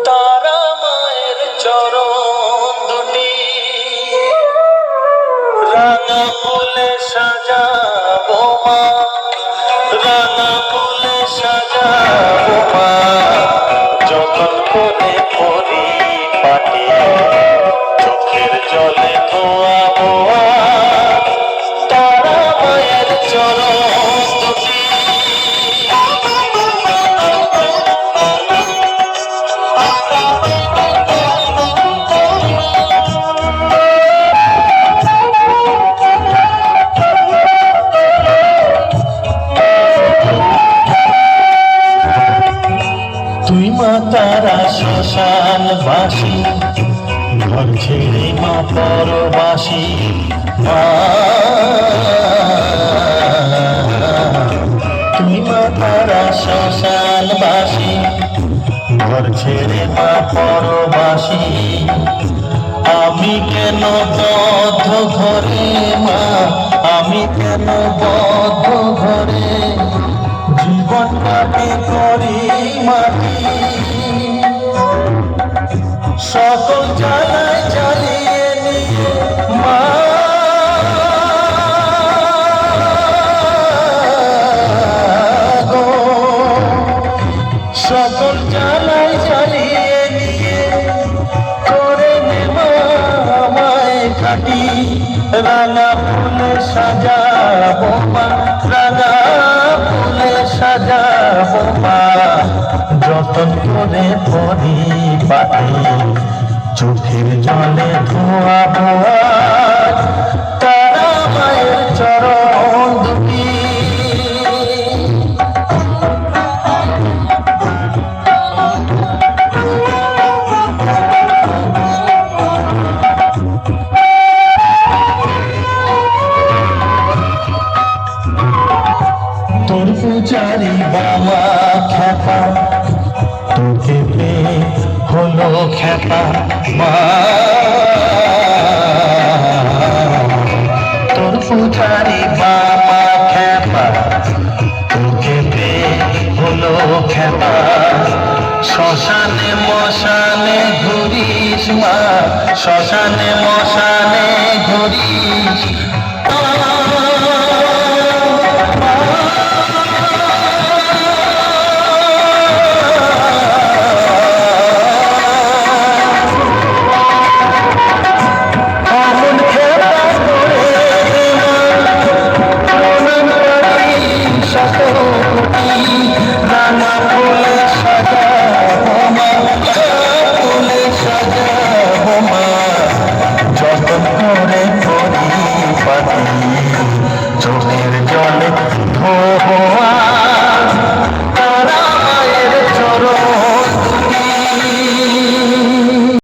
তারা মায়ের চরণ দুটি রাঙা ফুলে সাজাবো মা, রাঙা ফুলে সাজাবো মা, যতন করে পরিপাটি চোখের জলে ধোয়াবো তারা মায়ের চরণ দুটি। তুই মা তারা শ্মশান বাসী, ঘর ছেড়ে মা পরবাসী মা, তুই মা তারা শ্মশান বাসী, ঘর ছেড়ে মা পরবাসী। আমি কেন বদ্ধ ঘরে মা, আমি কেন বদ্ধ ঘরে, জীবনটাকে করি মাটি, সকল জানায় জ্বালিয়ে নিয়ে মা গো, সকল জানায় জ্বালিয়ে নিয়ে করে নেবা আমায় ঘাটি, রাঙা ফুলে সাজাবো মা, রাঙা ফুলে সাজাবো মা, যতন করে পরিপাটি চোখের জলে ধোয়াবো তারা মায়ের চরণ দুটি। তোর পূজারি বাবা খ্যাপা, তোকে পেয়ে হলো খ্যাপা মা, তোর পূজারি বাবা খ্যাপা, তোকে পেয়ে হলো খ্যাপা, শ্মশানে মশানে ঘুরিস মা, শ্মশানে মশানে ঘুরিস চোখের জলে